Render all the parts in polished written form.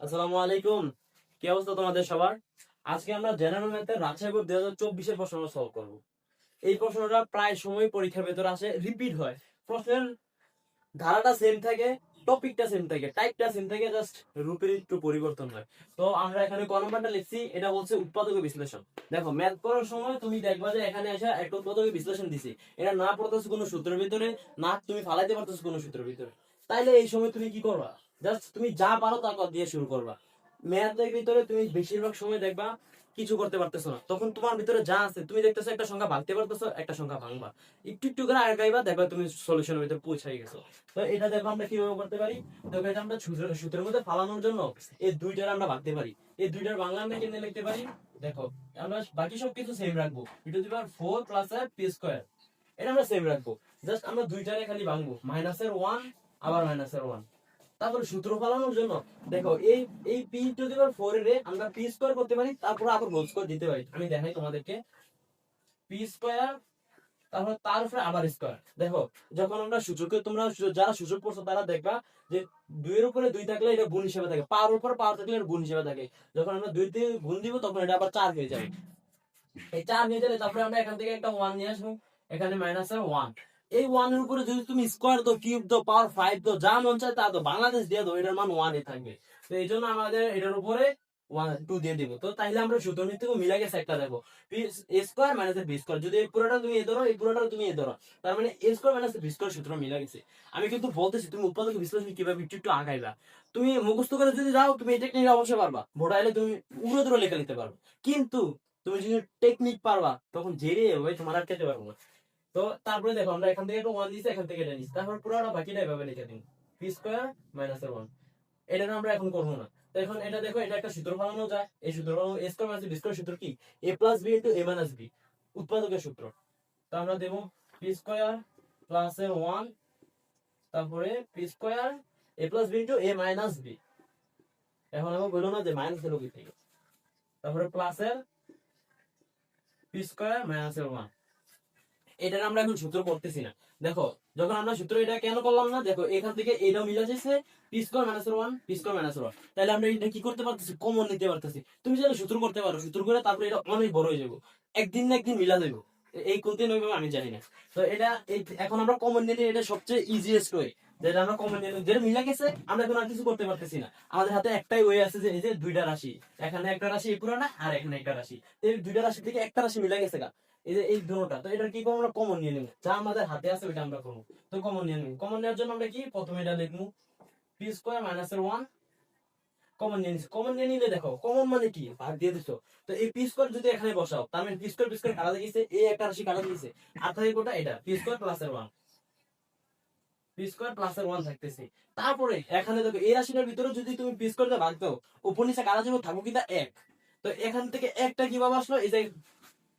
আসসালামু আলাইকুম। কি অবস্থা তোমাদের সবার? আজকে আমরা জেনারেল ম্যাথের রাজশাহী বোর্ড 2024 এর প্রশ্ন সলভ করব। এই প্রশ্নটা প্রায় সময় পরীক্ষার ভেতরে আসে, রিপিট হয়। প্রশ্নের ধারাটা সেম থাকে, টপিকটা সেম থাকে, টাইপটা সেম থাকে, জাস্ট রূপের একটু পরিবর্তন হয়। তো আমরা এখানে ক নাম্বারটা লিখছি, এটা বলছে উৎপাদক বিশ্লেষণ। দেখো ম্যাথ করার সময় তুমি দেখবা যে এখানে এসে একটা উৎপাদক বিশ্লেষণ দিছি, এটা না পড়তেছো কোনো সূত্রের ভিতরে, না তুমি ফালাইতে পারতেছো কোনো সূত্রের ভিতরে। তাইলে এই সময় তুমি কি করবা? জাস্ট তুমি যা পারো তা দিয়ে শুরু করবা। ম্যাথের ভিতরে তুমি বেশিরভাগ সময় দেখবা কিছু করতে পারতেছো না, তখন তোমার ভিতরে যা আছে তুমি দেখতেছো একটা সংখ্যা ভাঙতে পারতেছো, একটা সংখ্যা ভাঙবা, একটু একটু করে আগাইবা, দেখবা তুমি সলিউশনের ভিতরে পৌঁছাই গেছো। তো এটা দেখো আমরা কিভাবে করতে পারি। দেখো এটা আমরা সূত্রের মধ্যে ফালানোর জন্য এই দুইটার আমরা ভাঙতে পারি। এই দুইটার বাংলা আমরা কেমনে লিখতে পারি? দেখো আমরা বাকি সবকিছু সেম রাখবো, e⁴ প্লাস পি স্কয়ার, এটা আমরা সেম রাখবো। জাস্ট আমরা দুইটারে খালি ভাঙবো, -1 আবার -1। তারপরে সূত্র ফলানোর জন্য দেখো এই এই p⁴ এর আমরা পি স্কয়ার করতে পারি, তারপর আবার হোল স্কয়ার দিতে পারি। আমি দেখাই তোমাদেরকে। পি স্কয়ার, তারপর তার উপরে আবার স্কয়ার। দেখো যখন আমরা সূচকে, তোমরা যারা সূচক পড়ছো তারা দেখবা যে 2 এর উপরে 2 থাকলে এটা গুণ হিসেবে থাকে, পাওয়ার উপর পাওয়ার থাকলে এটা গুণ হিসেবে থাকে। যখন আমরা 2 দিয়ে গুণ দিব তখন এটা আবার 4 হয়ে যাবে। এই 4 হয়ে গেলে তারপরে আমরা এখান থেকে একটা 1 নিয়ে আসবো, এখানে -1। এই 1 এর উপরে যদি তুমি স্কয়ার দাও, কিউব দাও, পাওয়ার 5 দাও, যা মন চায় তা দাও, বাংলাদেশ দিয়ে দাও, এটার মান 1 এ থাকবে। তো এই জন্য আমাদের এটার উপরে 2 দিয়ে দিব। তো তাইলে আমরা সূত্র ভিত্তিক মিলা গেছে একটা। দেখো এ স্কয়ার মাইনাস বি স্কয়ার, যদি এই পুরোটা তুমি এ ধরো, এই পুরোটা তুমি এ ধরো, তার মানে এ স্কয়ার মাইনাস বি স্কয়ার সূত্র মিলা গেছে। আমি কিন্তু বলতেছি তুমি উৎপাদক বিশ্লেষণ কিভাবে একটু একটু আগাইবা। তুমি মুখস্থ করে যদি যাও তুমি এই টেকনিক অবশ্যই পারবা, মোটাইলে তুমি উড়ো ধরে লেখা লিখতে পারবে। কিন্তু তুমি যদি টেকনিক পারবা তখন জেরে ভাই তোমার আর খেতে পারবো না। তো তারপরে দেখো আমরা এখান থেকে একটা 1 দিছি, এখান থেকে এটা নিছি, তারপর পুরোটা বাকিটা এভাবে লিখে দিন, পি স্কয়ার মাইনাস 1। এটা আমরা এখন করবো না। তো এখন এটা দেখো, এটা একটা সূত্র ফলানো যায়। এই সূত্র ফলানো, এ স্কয়ার মাইনাস বি স্কয়ার সূত্র কি? এ plus B into a minus B, উৎপাদকের সূত্র। তো আমরা দেব পি স্কয়ার প্লাস এর 1, তারপরে P square A plus B into a minus B. এখন আমি বলবো না যে মাইনাস এর কি থেকে, তারপরে প্লাস এর পি স্কয়ার মাইনাস এর 1। এটা আমরা এখন সূত্র করতেছি না। দেখো যখন আমরা সূত্র এটা কেন করলাম না, দেখো এখান থেকে এটাও মিলে যাচ্ছে, P square minus 1, P square minus 1। তাহলে আমরা এটা কি করতে পারতেছি? কমন নিতে পারতেছি। তুমি যদি সূত্র করতে পারো, সূত্র করে তারপরে এটা অনেক বড় হয়ে যাবে, একদিন না একদিন মিলা যাবে। এই কোন দিন হইবে আমি জানি না। তো এটা এখন আমরা কমন নিলে এটা সবচেয়ে ইজিয়েস্ট ওয়ে, যেটা আমরা কমন নিলে যেটা মিলা গেছে, আমরা এখন আর কিছু করতে পারতেছি না। আমাদের হাতে একটাই ওয়ে আছে, যে এই যে দুইটা রাশি, এখানে একটা রাশি এই পুরোটা, আর এখানে একটা রাশি, এই দুইটা রাশি থেকে একটা রাশি মিলা গেছে গা, এই যে এই দুটোটা। তো এটা কি করবো? আমরা কমন নিয়ে নেবো, যা আমাদের হাতে আছে ওইটা আমরা করবো। তো কমন নিয়ে নেবো, কমন নেওয়ার জন্য আমরা কি প্রথমে এটা লিখবো, পি স্কয়ার মাইনাস এর 1 কমন নিয়ে নিচ্ছি। কমন নিয়ে নিলে দেখো কমন মানে কি, ভাগ দিয়ে দিছো। তো এই পি স্কয়ার যদি এখানে বসাও, তার মানে পি স্কয়ার কাটা দিয়েছে, এই একটা রাশি কাটা দিয়েছে, আর থাকে কোটা এটা পি স্কয়ার প্লাস এর 1, পি স্কয়ার প্লাস এর 1 থাকতেছে। তারপরে এখানে দেখো এই রাশিটার ভিতরে যদি তুমি পি স্কয়ার দিয়ে ভাগ দাও, উপর নিচে কাটা যাবে, থাকবো কিন্তু 1। তো এখান থেকে একটা কিভাবে আসলো? এই যে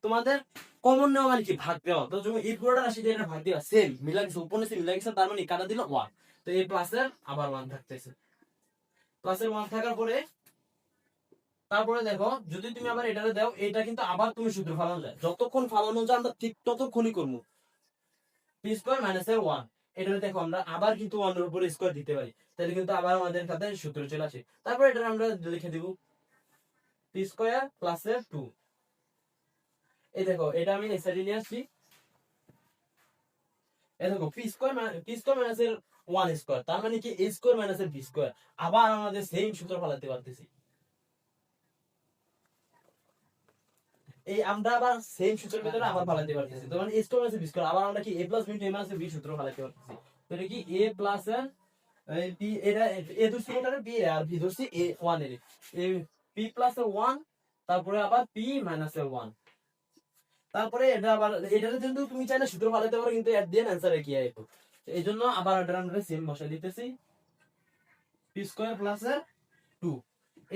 তোমাদের কমন নেওয়া মানে কি, ভাগ দেওয়া। তো তুমি এই পুরোটা রাশি দিয়ে এটা ভাগ দিবা, সেম মিলা গেছে, উপর নিচে মিলা গেছে, তার মানে কাটা দিল 1। তো এই প্লাসের আবার 1 থাকতেছে। প্লাসের 1 থাকার পরে তারপরে দেখো যদি তুমি আবার এটারে দাও, এটা কিন্তু আবার তুমি সূত্র ফালানো যায়, যতক্ষণ ফালানো যায় আমরা ঠিক ততক্ষণই করবো। পি স্কয়ার মাইনাস এর 1, এটা দেখো আমরা আবার কিন্তু 1 এর উপরে স্কয়ার দিতে পারি, তাহলে কিন্তু আবার আমাদের কাছে সূত্র চলে আসে। তারপর এটা আমরা লিখে দিব পি স্কয়ার প্লাস এর 2। এই দেখো এটা আমি এই সাইডে নিয়ে আসছি। এই দেখো পি স্কয়ার মাইনাস এর 1 স্কয়ার, তার মানে কি এ স্কয়ার মাইনাস এর বি স্কয়ার। আবার আমাদের সেম সূত্র ফলাতে পারতেছি। এই আমরা আবার সেম সূত্রের ভিতরে আবার ফলাতে পারতেছি। তো মানে এ স্কয়ার মাইনাস বি স্কয়ার, আবার আমরা কি এ plus B into a minus b সূত্র ফলাতে পারতেছি। তো এটা কি এ প্লাস এর এই বি, এটা এ ধরছি কোটারে বি, আর বি ধরছি এ 1 এর, এই পি প্লাস এর 1, তারপরে আবার পি মাইনাস এর 1। তারপরে এটা আবার এটাতে কিন্তু তুমি চাইলে সূত্র ফলাতে পারো, কিন্তু এট দি এন্ড অ্যানসার একই আইতো। এই জন্য আবার এটা আমরা সেম বসাই দিতেছি, পি স্কয়ার প্লাস এর 2।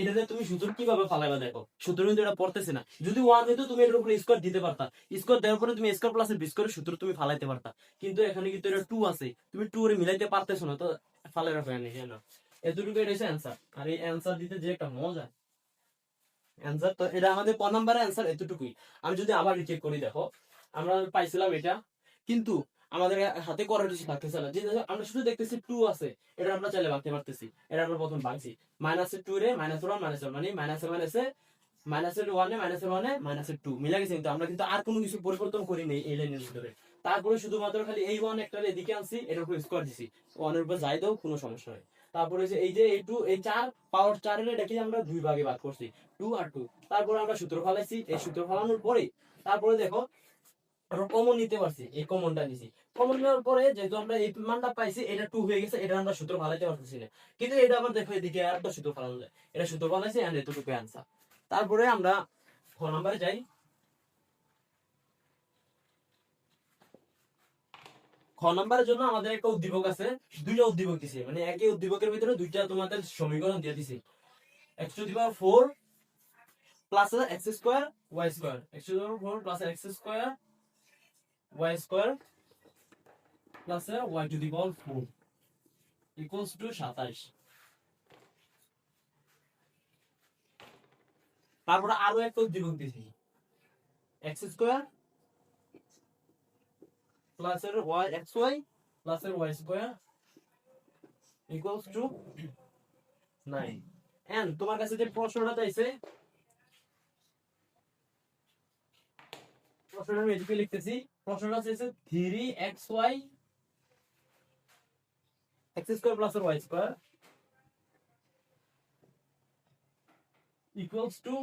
এটাতে তুমি সূত্র কিভাবে ফালাইবা দেখো, সূত্র কিন্তু এটা পড়তেছে না। যদি 1 হইতো তুমি এটার উপরে স্কয়ার দিতে পারতা, স্কয়ার দেওয়ার পরে তুমি স্কয়ার প্লাস এর বি স্কয়ারের সূত্র তুমি ফালাইতে পারতা। কিন্তু এখানে কিন্তু এটা 2 আছে, তুমি 2 এর মিলাইতে পারতেছো না, তো ফালাই রাখো এনে না। এতটুকু এটা হচ্ছে অ্যানসার। আর এই অ্যানসার দিতে যে একটা মজা, অ্যানসার তো এটা আমাদের ক নাম্বারের অ্যানসার এতটুকুই। আমি যদি আবার রিচেক করি, দেখো আমরা পাইছিলাম এটা, কিন্তু আমাদের হাতে করার কিছু থাকতেছে না, যে আমরা শুধু দেখতেছি 2 আছে, এটা আমরা চাইলে ভাঙতে পারতেছি। এটা আমরা প্রথম ভাঙছি, -2 রে -1 -1 মানে -এ মাইনাসে -1 এ -1 -2 মিলা গেছে, কিন্তু আমরা কিন্তু আর কোনো কিছু পরিবর্তন করি নাই এই লাইনের ভিতরে। তারপরে শুধুমাত্র খালি এই 1 একটা এদিকে আনছি, এটার উপর স্কোয়ার দিছি, 1 এর উপর যাই দাও কোনো সমস্যা নেই। তারপরে এই যে এই 2 এই 4 পাওয়ার 4 এর এটাকে আমরা দুই ভাগে ভাগ করছি, 2 আর 2। তারপরে আমরা সূত্র ফলাইছি, এই সূত্র ফলানোর পরে তারপরে দেখো আমরা কমন নিতে পারছি, এই কমনটা নিছি। কমন নেওয়ার পরে যেহেতু আমরা এই মানটা পাইছি, এটা 2 হয়ে গেছে, এটা আমরা সূত্র ফালাইতে পারতেছি না। কিন্তু এটা আবার দেখো এদিকে আর একটা সূত্র ফালানো যায়, এটা সূত্র ফালাইছি এন্ড এতটুকু অ্যানসার। তারপরে আমরা খ নাম্বারে যাই। খ নাম্বারের জন্য আমাদের একটা উদ্দীপক আছে, দুইটা উদ্দীপক দিছে, মানে একই উদ্দীপকের ভিতরে দুইটা তোমাদের সমীকরণ দিয়ে দিছে। x⁴ plus x² y², x⁴ plus x² y² plus y⁴ equals to 27। তারপরে আরো একটা উদ্দীপক দিছি, x² plus xy plus y² equals to 9। And তোমার কাছে যে প্রশ্নটা চাইছে, প্রশ্নটা আমি এদিকে লিখতেছি। প্রশ্নটা চাইছে 3xy x² plus y² equals two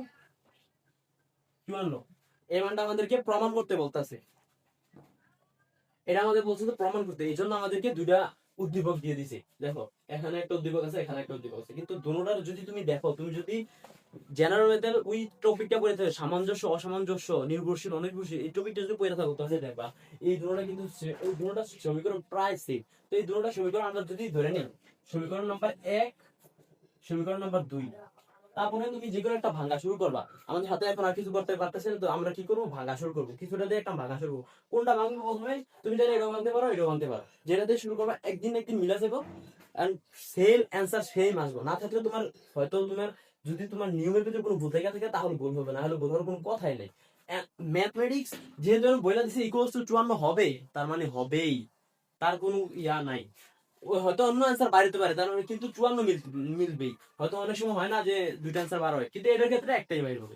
54। এই মানটা আমাদেরকে প্রমাণ করতে বলতেছে, এটা আমাদের বলছে তো প্রমাণ করতে, এই জন্য আমাদেরকে দুইটা উদ্দীপক দিয়ে দিছে। দেখো এখানে একটা উদ্দীপক আছে, এখানে একটা উদ্দীপক আছে, কিন্তু দুটোটার যদি তুমি দেখো, তুমি যদি জেনারেল ম্যাথের ওই টপিকটা পড়ে থাকো, সামঞ্জস্য অসামঞ্জস্য নির্ভরশীল অনির্ভরশীল, এই টপিকটা যদি পড়ে থাকো তাহলে দেখবা এই দুটোটা কিন্তু এই দুটোটা সমীকরণ প্রায় সেম। তো এই দুটোটা সমীকরণ আমরা যদি ধরে নিই, সমীকরণ নাম্বার 1, সমীকরণ নাম্বার 2, তারপরে তুমি যে কোনো একটা ভাঙা শুরু করবা। আমাদের হাতে এখন আর কিছু করতে পারতেছে না, তো আমরা কি করবো, ভাঙা শুরু করবো, কিছুটা দিয়ে একটা ভাঙা শুরু করবো। কোনটা ভাঙবো প্রথমে, তুমি চাইলে এটাও ভাঙতে পারো, এটাও ভাঙতে পারো, যেটা দিয়ে শুরু করবা একদিন একদিন মিলা যাবো, এন্ড সেম অ্যান্সার সেম আসবো। না থাকলে তোমার হয়তো তোমার যদি তোমার নিয়মের ভিতরে কোনো ভুল থেকে থাকে তাহলে ভুল হবে, না হলে ভুল হওয়ার কোনো কথাই নেই। ম্যাথমেটিক্স যেহেতু আমি বইলা দিছি ইকুয়ালস টু 54 হবে, তার মানে হবেই, তার কোনো ইয়া নাই। হয়তো অন্য অ্যান্সার বাড়িতে পারে, তার মানে কিন্তু 54 মিলবেই। হয়তো অনেক সময় হয় না যে দুইটা অ্যান্সার বার হয়, কিন্তু এটার ক্ষেত্রে একটাই বাইর হবে।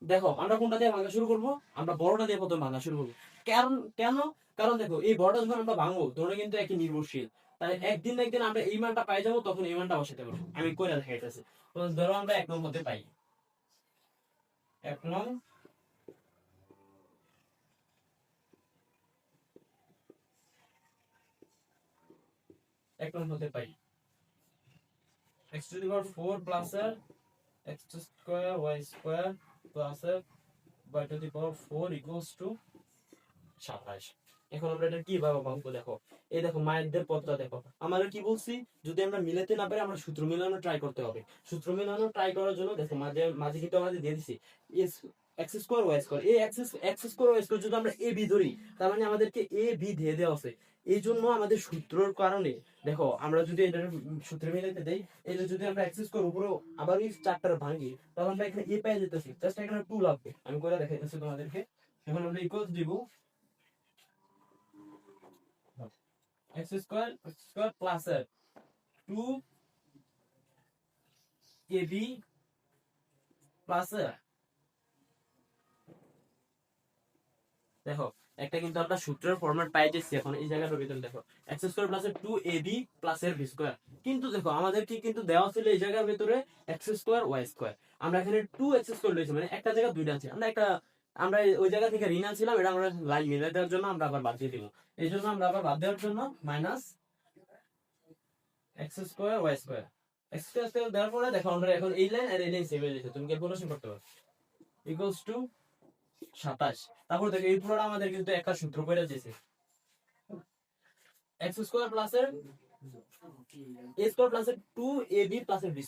দেখো আমরা কোনটা দিয়ে ভাঙা শুরু করবো, আমরা বড়টা দিয়ে প্রথমে ভাঙা শুরু করবো। কারণ কেন, কারণ দেখো এই বড়টা যখন আমরা ভাঙবো তোমরা কিন্তু একই নির্ভরশীল, তাই একদিন না একদিন আমরা এই মানটা পাই যাবো, তখন এই মানটা বসাতে পারবো। আমি কইরা দেখাইতেছি। তো ধরো আমরা 1 নং হতে পাই, 1 নং 1 নং হতে পাই x⁴ plus x² y² plus y⁴ equals to 27। এখন আমরা এটা কিভাবে ভাঙবো, দেখো এই দেখো মায়েরদের পদটা দেখো, আমরা কি বলছি, যদি আমরা মিলাতে না পারি আমরা সূত্র মিলানো ট্রাই করতে হবে। সূত্র মিলানো ট্রাই করার জন্য দেখো মাঝে মাঝে কিন্তু আমাদের দিয়ে দিছি x² y², এই x² y² যদি আমরা a b ধরি, তার মানে আমাদেরকে a b দিয়ে দেওয়া আছে। এই জন্য আমাদের সূত্রর কারণে দেখো আমরা যদি এটা সূত্রে মিলাতে দেই, এটা যদি আমরা x² উপরে আবার এই চারটার ভাঙি, তাহলে আমরা এখানে a পেয়ে যেতেছি, জাস্ট এখানে 2 লাগবে। আমি করে দেখাইতেছি তোমাদেরকে। এখন আমরা ইকুয়ালস দিব x² প্লাস 2ab প্লাস, দেখো একটা কিন্তু আমরা সূত্রের ফরম্যাট পাই যাচ্ছি। এখন এই জায়গাটার ভিতরে দেখো x² প্লাস 2ab প্লাস এর b², কিন্তু দেখো আমাদেরকে কিন্তু দেওয়া ছিল এই জায়গার ভিতরে x² y²। আমরা এখানে 2x² লইছি, মানে একটা জায়গা দুইটা আছে, আমরা ওই জায়গা থেকে ঋণ আনছিলাম, এটা আমরা লাইন মিলাই দেওয়ার জন্য আমরা আবার বাদ দিয়ে দিব। এই জন্য আমরা আবার বাদ দেওয়ার জন্য মাইনাস x² y², x² দেওয়ার পরে দেখো আমরা এখন এই লাইন আর এই লাইন সেভ হয়ে যাচ্ছে, তুমি ক্যালকুলেশন করতে পারো, ইকুয়ালস টু 27। তারপর দেখো এই পুরোটা আমাদের কিন্তু একটা সূত্র করে দিয়েছে, x² plus a² plus 2ab plus b²।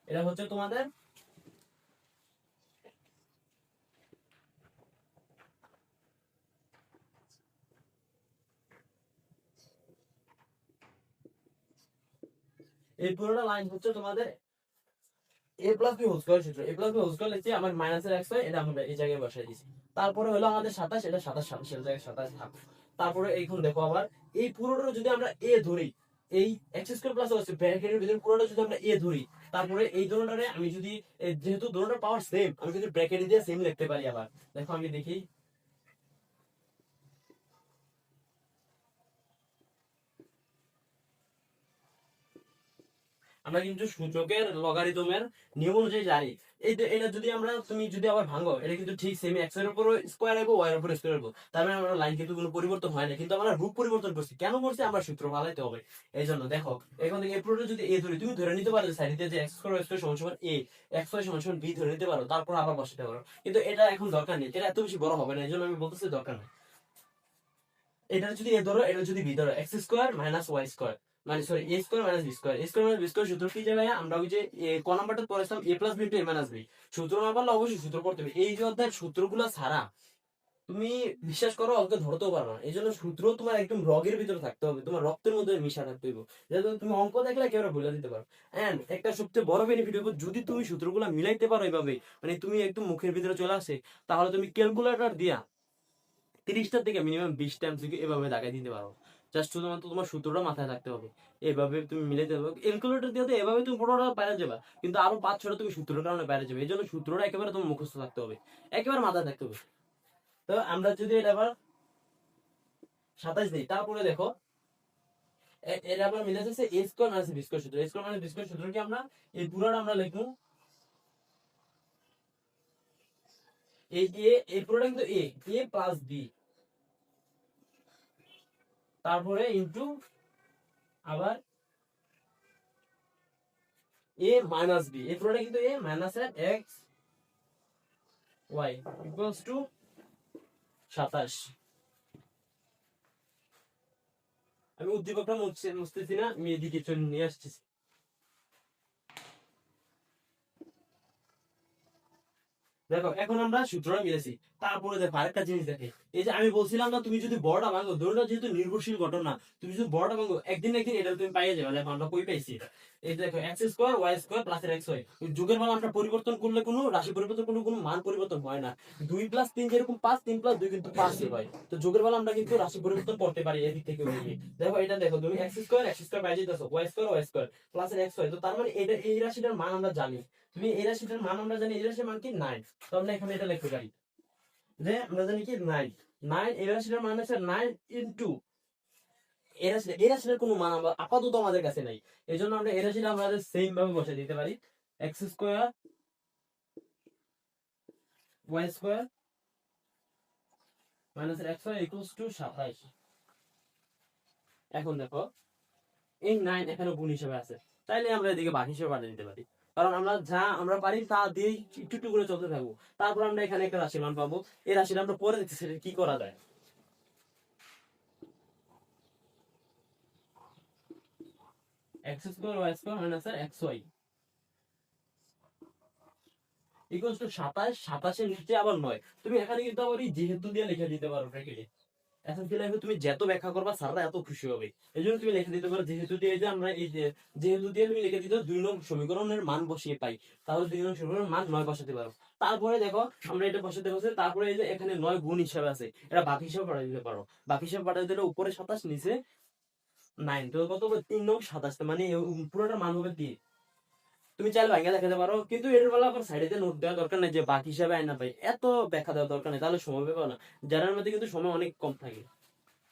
এটা হচ্ছে তোমাদের এই পুরোটা লাইন হচ্ছে তোমাদের এ প্লাস বি হোল স্কয়ার সূত্র, এ প্লাস বি হোল স্কয়ার লিখছি, আমার মাইনাসের এক্স হয়, এটা আমরা এই জায়গায় বসাই দিছি। তারপরে হলো আমাদের 27, এটা 27 27 এর জায়গায় 27 থাকবে। তারপরে এইখান দেখো আবার এই পুরোটা যদি আমরা এ ধরি, এই এক্স স্কয়ার প্লাস হচ্ছে ব্র্যাকেটের ভিতরে পুরোটা যদি আমরা এ ধরি, তারপরে এই দোনোটারে আমি যদি যেহেতু দোনোটার পাওয়ার সেম, আমি যদি ব্র্যাকেটে দিয়ে সেম লিখতে পারি। আবার দেখো আমি দেখি, আমরা কিন্তু সূচকের লগারিদমের নিয়ম অনুযায়ী জানি। এটা যদি আমরা, তুমি যদি আবার ভাঙো, এটা কিন্তু ঠিক সেমি এক্স এর উপর স্কোয়ার আসবো, ওয়াই এর উপর স্কোয়ার আসবো। তার মানে আমরা লাইন কিন্তু কোনো পরিবর্তন হয় না, কিন্তু আমরা রূপ পরিবর্তন করছি। কেন করছি? আমরা সূত্র পালাইতে হবে। এই জন্য দেখো, এখন থেকে পুরোটা যদি এ ধরি, তুমি ধরে নিতে পারো সাইডে যে এক্স স্কোয়ার ওয়াই স্কোয়ার সমান সমান এ, এক্স ওয়াই সমান সমান বি ধরে নিতে পারো, তারপর আবার বসাতে পারো। কিন্তু এটা এখন দরকার নেই, এটা এত বেশি বড় হবে না, এই জন্য আমি বলতেছি দরকার নেই। এটা যদি এ ধরো, এটা যদি বি ধরো, x square minus y square, মানে sorry a square minus b square, a square minus b square সূত্র কি যাবে? আমরা ওই যে ক নাম্বারটা পড়েছিলাম, a plus b into a minus b. সূত্র না পারলে অবশ্যই সূত্র পড়তে হবে। এই যে অধ্যায়ের সূত্রগুলো ছাড়া তুমি বিশ্বাস করো অঙ্ক ধরতেও পারবে না। এই জন্য সূত্র তোমার একদম রগের ভিতরে থাকতে হবে, তোমার রক্তের মধ্যে মিশা থাকতে হবে, যাতে তুমি অঙ্ক দেখলে একেবারে ভুলে দিতে পারো। এন্ড একটা সবচেয়ে বড় বেনিফিট হবে, যদি তুমি সূত্রগুলো মিলাইতে পারো এইভাবে, মানে তুমি একদম মুখের ভিতরে চলে আসে, তাহলে তুমি ক্যালকুলেটর দিয়া 30টা থেকে মিনিমাম 20টা এমসিকিউ এভাবে দাগাই দিতে পারো। জাস্ট শুধুমাত্র তোমার সূত্রটা মাথায় রাখতে হবে, এভাবে তুমি মিলে দেবে। ক্যালকুলেটর দিয়ে তো এভাবে তুমি পুরোটা বাইরে যাবে, কিন্তু আরো 5-6টা তুমি সূত্রের কারণে বাইরে যাবে। এই জন্য সূত্রটা একেবারে তোমার মুখস্থ থাকতে হবে, একেবারে মাথায় থাকতে হবে। তো আমরা যদি এটা আবার 27 দিই, তারপরে দেখো এটা আবার মিলে যাচ্ছে এ স্কোয়ার মাইনাস বি স্কোয়ার সূত্র। এ স্কোয়ার মাইনাস বি স্কোয়ার সূত্র কি আমরা এই পুরোটা আমরা লিখবো, এই পুরোটা কিন্তু এ প্লাস বি, তারপরে ইনটু আবার এ মাইনাস বি, এই পুরোটা কিন্তু A minus x Y equals to 27। আমি উদ্দীপকটা মুছতেছি না, আমি এদিকে চলে নিয়ে আসতেছি। দেখো এখন আমরা সূত্রটা মিলেছি। তারপরে দেখো আরেকটা জিনিস দেখে, এই যে আমি বলছিলাম না, তুমি যদি বড়টা ভাঙো, ধরো যেহেতু নির্ভরশীল ঘটনা, তুমি যদি বড়টা ভাঙো একদিন না একদিন এটা তুমি পাইয়ে যাবে। দেখো আমরা কই পাইছি এটা, এই দেখো x square y square plus x y, যুগের বেলা আমরা পরিবর্তন করলে কোনো রাশি পরিবর্তন করলে কোনো মান পরিবর্তন হয় না। 2+3 যেরকম 5, 3+2 কিন্তু 5 হয়। তো যুগের বেলা আমরা কিন্তু রাশি পরিবর্তন করতে পারি এদিক থেকে ওইদিকে। দেখো এটা দেখো, তুমি এক্স স্কোয়ার পাই যেতেছো, Y square plus x Y, তো তার মানে এটা এই রাশিটার মান আমরা জানি। তুমি এই রাশিটার মান আমরা জানি, এই রাশির মান কি 9। তো আমরা এখানে এটা লিখতে পারি যে আমরা জানি কি 9, 9 এই রাশিটার মান হচ্ছে 9 ইনটু এই রাশিটার কোনো মান আমরা আপাতত আমাদের কাছে নাই। এই জন্য আমরা এই রাশিটা আমাদের সেম ভাবে বসে দিতে পারি, x square y square minus x Y equals to 27। এখন দেখো এই 9 এখানে গুণ হিসেবে আছে, তাইলে আমরা এদিকে বাকি হিসেবে পাঠিয়ে দিতে পারি, কারণ আমরা যা আমরা পারি তা দিয়ে একটু একটু করে চলতে থাকবো। তারপর আমরা এখানে একটা রাশির মান পাবো, এই রাশিটা আমরা পরে দেখতেছি সেটা কি করা যায়। X square y square minus x Y equals to 27, 27 এর নিচে আবার 9। তুমি এখানে কিন্তু আবার এই যেহেতু দিয়ে লিখে দিতে পারো ব্র্যাকেটে। এসএসসি লাইফে তুমি যত ব্যাখ্যা করবা স্যাররা এত খুশি হবে। এই জন্য তুমি লিখে দিতে পারো যেহেতু দিয়ে, যে আমরা এই যে যেহেতু দিয়ে তুমি লিখে দিতে 2 নং সমীকরণের মান বসিয়ে পাই, তাহলে 2 নং সমীকরণের মান 9 বসাতে পারো। তারপরে দেখো আমরা এটা বসাতে বসে, তারপরে এই যে এখানে 9 গুণ হিসাবে আছে, এটা বাকি হিসাবে পাঠিয়ে দিতে পারো। বাকি হিসাবে পাঠিয়ে দিলে উপরে 27 নিচে 9, তো কত হবে 3 নং 27, মানে পুরোটা মান হবে 3। তুমি চাইলে ভাঙা দেখাতে পারো, কিন্তু এর বেলা আবার সাইডে নোট দেওয়া দরকার নেই যে বাকি হিসাবে আইনা পাই, এত ব্যাখ্যা দেওয়ার দরকার নেই, তাহলে সময় পাবো না। জেনারেল ম্যাথে কিন্তু সময় অনেক কম থাকে।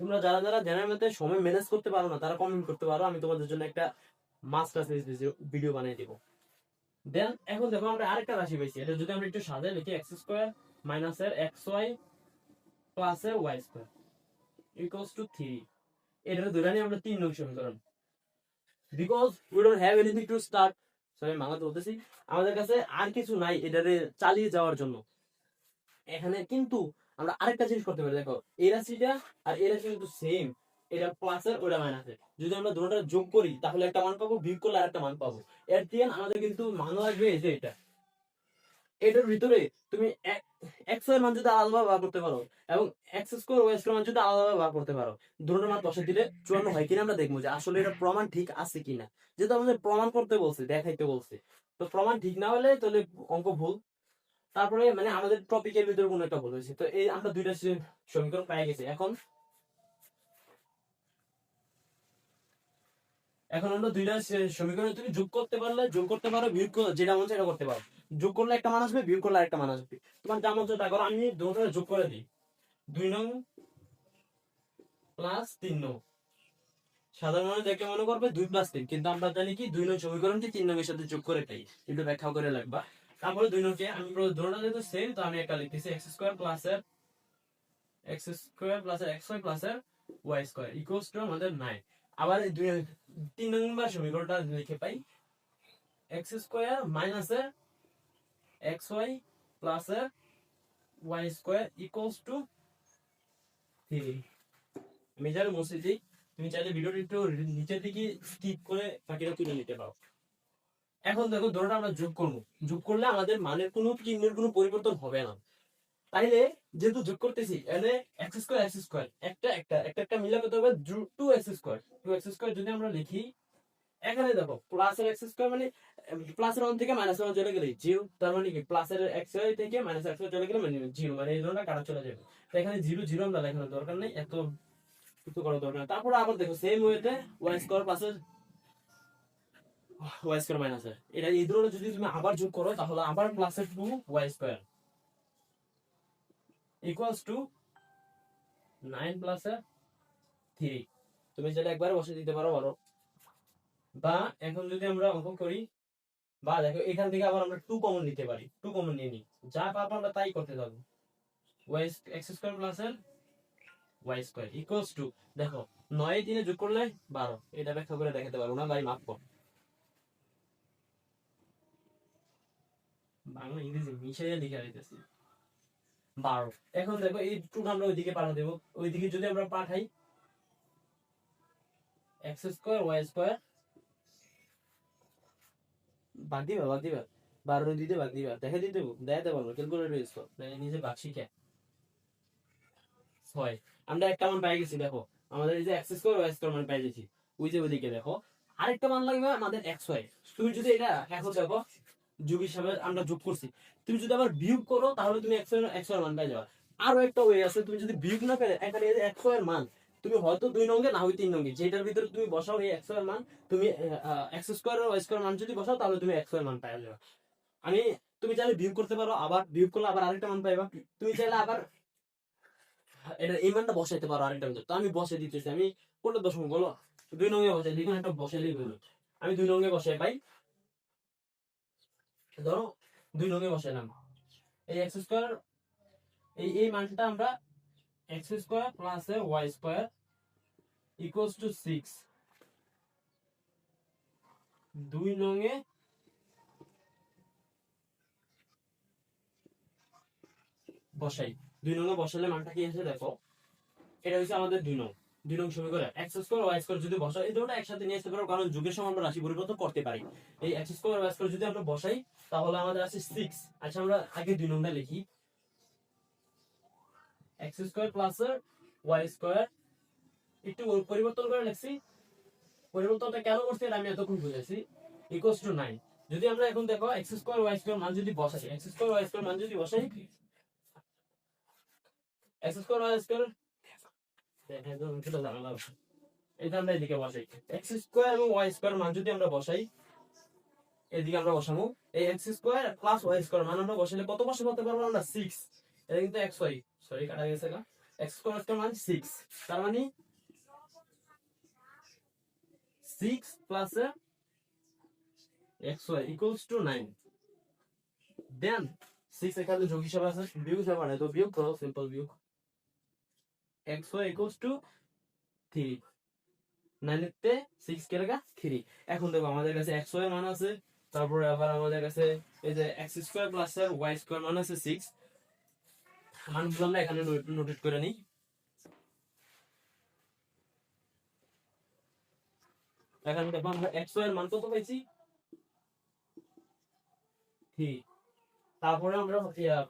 তোমরা যারা যারা জেনারেল ম্যাথে সময় ম্যানেজ করতে পারো না, তারা কমেন্ট করতে পারো, আমি তোমাদের জন্য একটা মাস্টার ভিডিও বানিয়ে দিব। দেন এখন দেখো আমরা আরেকটা রাশি পাইছি, এটা যদি আমরা একটু সাজাই লিখি, এক্স স্কোয়ার মাইনাস এর এক্স ওয়াই প্লাস এর ওয়াই স্কোয়ার ইকুয়ালস টু 3। এটা ধরে নিয়ে আমরা 3 নং সমীকরণ, because we don't have anything to start, sorry বাংলাতে বলতেছি, আমাদের কাছে আর কিছু নাই এটারে চালিয়ে যাওয়ার জন্য। এখানে কিন্তু আমরা আরেকটা জিনিস করতে পারি, দেখো এই রাশিটা আর এই রাশি কিন্তু সেম, এটা প্লাসের ওটা মাইনাসের, যদি আমরা দুটোটা যোগ করি তাহলে একটা মান পাবো, বিয়োগ করলে আরেকটা মান পাবো। এর দিয়ে আমাদের কিন্তু মান লাগবে এই যে এটা, এটার ভিতরে তুমি এক্স এর মান যদি আলাদাভাবে বার করতে পারো এবং এক্স স্কোয়ার ওয়াই স্কোয়ার মান যদি আলাদাভাবে বার করতে পারো, দুটোর মান বসে দিলে 54 হয় কিনা আমরা দেখবো যে আসলে এটা প্রমাণ ঠিক আছে কিনা। যেহেতু আমাদের প্রমাণ করতে বলছে, দেখাইতে বলছে, তো প্রমাণ ঠিক না হলে তাহলে অঙ্ক ভুল। তারপরে মানে আমাদের টপিকের ভিতরে কোনো একটা ভুল হয়েছে। তো এই আমরা দুইটা সমীকরণ পেয়ে গেছি। এখন এখন আমরা দুইটা সমীকরণ তুমি যোগ করতে পারলে যোগ করতে পারো, বিয়োগ যেটা মন সেটা করতে পারো। যোগ করলে একটা মান আসবে, বিয়োগ করলে আরেকটা মান আসবে। তোমার যা মন তা করো। আমি দুটো যোগ করে দিই, 2 নং প্লাস 3 নং। সাধারণ মানুষ দেখে মনে করবে 2 প্লাস 3, কিন্তু আমরা জানি কি 2 নং সমীকরণকে 3 নং এর সাথে যোগ করে পাই। একটু ব্যাখ্যা করে লাগবা। তারপরে 2 নং কে আমি দুটোটা যেহেতু সেম, তো আমি একটা লিখতেছি এক্স স্কোয়ার প্লাস এর এক্স ওয়াই প্লাস এর ওয়াই স্কোয়ার ইকুয়ালস টু আমাদের 9। আবার 3 নম্বর সমীকরণটা লিখে পাই এক্স স্কোয়ার মাইনাস এর এক্স ওয়াই প্লাস এর ওয়াই স্কোয়ার ইকুয়ালস টু 3। আমি যারা মুছে দিই, তুমি চাইলে ভিডিওটি একটু নিচের দিকে স্কিপ করে বাকিটা তুলে নিতে পারো। এখন দেখো ধরো আমরা যোগ করবো, যোগ করলে আমাদের মানের কোনো চিহ্নের কোনো পরিবর্তন হবে না। তাইলে যেহেতু যোগ করতেছি, এখানে এক্স স্কোয়ার একটা একটা একটা একটা মিলে কত হবে, 2x স্কোয়ার যদি আমরা লিখি, এখানে দেখো প্লাস এর এক্স স্কোয়ার মানে প্লাস এর 1 থেকে মাইনাস এর 1 চলে গেলে 0, তার মানে কি প্লাস এর এক্স ওয়াই থেকে মাইনাস এক্স চলে গেলে মানে 0, মানে এই ধরনের কাটা চলে যাবে। তো এখানে 0 0 আমরা লেখানোর দরকার নেই, এত কিছু করার দরকার নেই। তারপর আবার দেখো সেম ওয়েতে ওয়াই স্কোয়ার প্লাস এর ওয়াই স্কোয়ার মাইনাস এর, এটা এই ধরনের যদি তুমি আবার যোগ করো তাহলে আবার প্লাস এর 2 y square equals to 9 plus এর 3। তুমি যেটা একবারে বসে দিতে পারো পারো, বা এখন যদি আমরা অঙ্ক করি, বা দেখো এখান থেকে আবার আমরা 2 কমন নিতে পারি, 2 কমন নিয়ে নিই, যা পাবো আমরা তাই করতে থাকবো। ওয়াই এক্স স্কোয়ার প্লাস এর ওয়াই স্কোয়ার ইকুয়ালস টু, দেখো 9 3 যোগ করলে 12, এটা ব্যাখ্যা করে দেখাতে পারবো না ভাই, মাফ কর। বাংলা ইংরেজি মিশিয়ে লিখে দিতেছি 12। এখন দেখো এই 2 আমরা ওইদিকে পাঠা দেবো, ওইদিকে যদি আমরা পাঠাই এক্স স্কোয়ার ওয়াই স্কোয়ার, বাদ দিবা বাদ দিবা, 12 দিতে বাদ দিবা, দেখে দিতে দেখাতে পারবো, ক্যালকুলেটর ইউজ কর, নিজে বাদ শিখে 6। আমরা একটা মান পাই গেছি, দেখো আমাদের এই যে এক্স স্কোয়ার ওয়াই স্কোয়ার মান পাই গেছি। ওই যে ওইদিকে দেখো আরেকটা মান লাগবে আমাদের এক্স ওয়াই। তুমি যদি এটা এখন দেখো যোগ হিসাবে আমরা যোগ করছি, তুমি যদি আবার বিয়োগ করো তাহলে তুমি এক্স ওয়াই মান পাই যাবে। আরো একটা ওয়ে আছে, তুমি যদি বিয়োগ না করে এখানে এই যে এক্স ওয়াই এর মান তুমি হয়তো 2 নঙ্গে না হয় 3 নঙ্গে, যেটার ভিতরে তুমি বসাও এই এক্স ওয়াই এর মান, তুমি এক্স স্কোয়ার ওয়াই স্কোয়ার মান যদি বসাও তাহলে তুমি এক্স ওয়াই মান পাই যাবে। আমি তুমি চাইলে বিয়োগ করতে পারো, আবার বিয়োগ করলে আবার আরেকটা মান পাইবা। তুমি চাইলে আবার এটা এই মানটা বসাইতে পারো আরেকটা ভিতর, তো আমি বসে দিতেছি। আমি কোনটা দশম বলো, 2 নঙ্গে বসাই দিই, একটা বসাইলেই হলো। আমি 2 নঙ্গে বসাই পাই, ধরো 2 নঙ্গে বসাইলাম এই এক্স স্কোয়ার, এই মানটা আমরা x square plus y square equals to 6 2 নঙ্গে বসাই। 2 নঙ্গে বসালে মানটা কি আছে দেখো, এটা হচ্ছে আমাদের 2 নং সমীকরণ। এক্স স্কোয়ার ওয়াই স্কোয়ার যদি বসাই, এই দুটো একসাথে নিয়ে আসতে পারো, কারণ যুগের সময় আমরা রাশি পরিবর্তন করতে পারি। এই এক্স স্কোয়ার ওয়াই স্কোয়ার যদি আমরা বসাই তাহলে আমাদের আছে 6। আচ্ছা আমরা আগে 2 নংটা লিখি, x square plus y square, একটু পরিবর্তন করে লিখছি। পরিবর্তনটা কেন করছি এটা আমি এতক্ষণ বুঝেছি, ইকুয়ালস টু 9। যদি আমরা এখন দেখো এক্স স্কোয়ার ওয়াই স্কোয়ার মান যদি বসাই, এক্স স্কোয়ার ওয়াই স্কোয়ার মান যদি বসাই, এক্স স্কোয়ার ওয়াই স্কোয়ার এটা আমরা এদিকে বসাই, এক্স স্কোয়ার এবং ওয়াই স্কোয়ার মান যদি আমরা বসাই, এদিকে আমরা বসাবো এই x square plus y square মান আমরা বসালে কত বসে বলতে পারবো আমরা 6। এটা কিন্তু এক্স ওয়াই, সরি কাটা গেছে না, এক্স স্কোয়ার মান 6, তার মানে 6 plus x Y equals to 9। Then 6 এখানে যোগ হিসাবে আছে, বিয়োগ হিসাবে মানে তো বিয়োগ করো, সিম্পল বিয়োগ, এক্স ওয়াই ইকুয়ালস টু 3, 9 তে 6 কে লাগা 3। এখন দেখো আমাদের কাছে এক্স ওয়াই মান আছে, তারপরে আবার আমাদের কাছে এই যে x square plus y square মান আছে 6। মানগুলো আমরা এখানে নোটেট করে নিই। এখানে দেখো আমরা এক্স ওয়াই এর মান কত পাইছি 3, তারপরে আমরা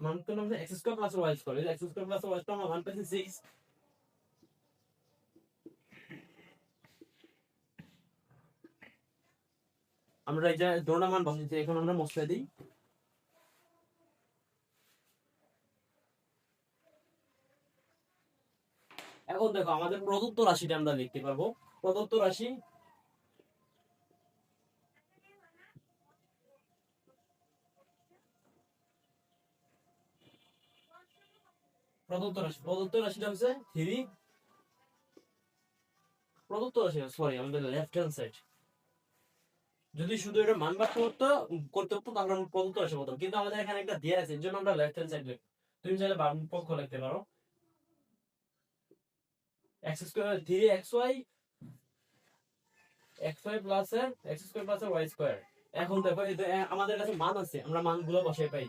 মান করলাম যে x square plus y square, x square plus y square আমরা মান পাইছি 6। আমরা এই যে দোনোটা মান বসাইছি, এখন আমরা মুছে দিই। এখন দেখো আমাদের প্রদত্ত রাশিটা আমরা লিখতে পারবো। প্রদত্ত রাশি প্রদত্ত রাশিটা হচ্ছে 3। প্রদত্ত রাশি সরি আমাদের লেফট হ্যান্ড সাইড, যদি শুধু এটা মান বার করতে হতো তাহলে আমরা প্রদত্ত রাশি বলতাম, কিন্তু আমাদের এখানে একটা দেয়া আছে এর জন্য আমরা লেফট হ্যান্ড সাইড লিখব। তুমি চাইলে বাম পক্ষ লিখতে পারো, x square 3xy xy plus x square plus y square. এখন দেখো এই যে আমাদের কাছে মান আছে, আমরা মানগুলো বসাই পাই।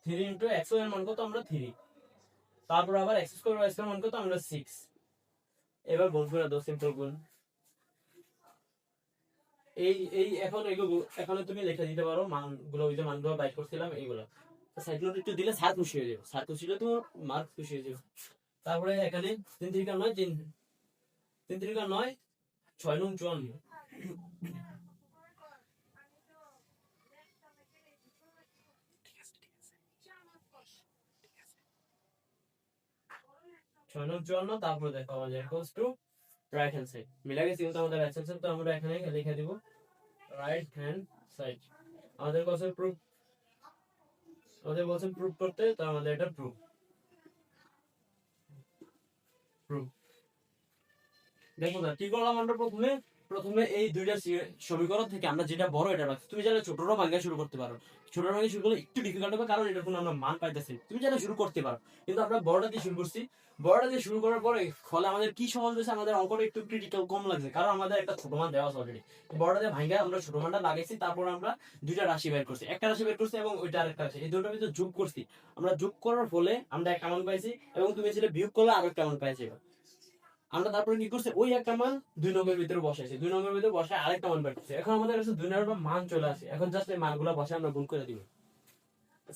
3 ইনটু xy এর মান কত আমরা 3, তারপর আবার x স্কয়ার y স্কয়ার মান কত আমরা 6। এবার গুণ করে দাও, সিম্পল গুণ। এই এই এখন এগুলো এখানে তুমি লিখে দিতে পারো মানগুলো, ওই যে মানগুলো বাইর করছিলাম এইগুলো। সাইড নোট একটু দিলে স্যার খুশি হয়ে যাবে, স্যার খুশি হলে তোমার মার্ক খুশি হয়ে যাবে। তারপরে এখানে 3 3 9 3 3 3 9 6 9 54। 6 9 54, তারপরে দেখো আমাদের equals to right hand side মিলা গেছে, কিন্তু আমাদের রাইট হ্যান্ড সাইড তো আমরা এখানে লিখে দিব রাইট হ্যান্ড সাইড। আমাদের কাছে প্রুফ, আমাদের বলছেন প্রুফ করতে, তো আমাদের এটা প্রুফ প্রুফ। দেখো না কি করলাম আমরা, প্রথমে প্রথমে এই দুইটা সমীকরণ থেকে আমরা যেটা বড় এটা রাখছি। তুমি চাইলে ছোটটা ভাঙা শুরু করতে পারো, ছোটটা ভাঙা শুরু করলে একটু ডিফিকাল্ট হবে কারণ এটা কোনো আমরা মান পাইতেছি। তুমি চাইলে শুরু করতে পারো, কিন্তু আমরা বড়টা দিয়ে শুরু করছি। বড়টা দিয়ে শুরু করার পরে ফলে আমাদের কি সহজ হয়েছে, আমাদের অঙ্কটা একটু ক্রিটিক্যাল কম লাগছে কারণ আমাদের একটা ছোট মান দেওয়া আছে অলরেডি। বড়টা দিয়ে ভাঙা আমরা ছোট মানটা লাগাইছি, তারপর আমরা দুইটা রাশি বের করছি, একটা রাশি বের করছি এবং ওইটা আরেকটা রাশি, এই দুটোর ভিতরে যোগ করছি। আমরা যোগ করার ফলে আমরা একটা মান পাইছি এবং তুমি ছেলে বিয়োগ করলে আরো একটা মান পাইছি। আমরা তারপরে কি করছি, ওই একটা মান 2 নম্বরের ভিতরে বসাইছি, 2 নম্বরের ভিতরে বসায় আরেকটা মান বের করছি। এখন আমাদের কাছে 2 নম্বর মান চলে আসে, এখন জাস্ট এই মানগুলো বসায় আমরা গুণ করে দিব।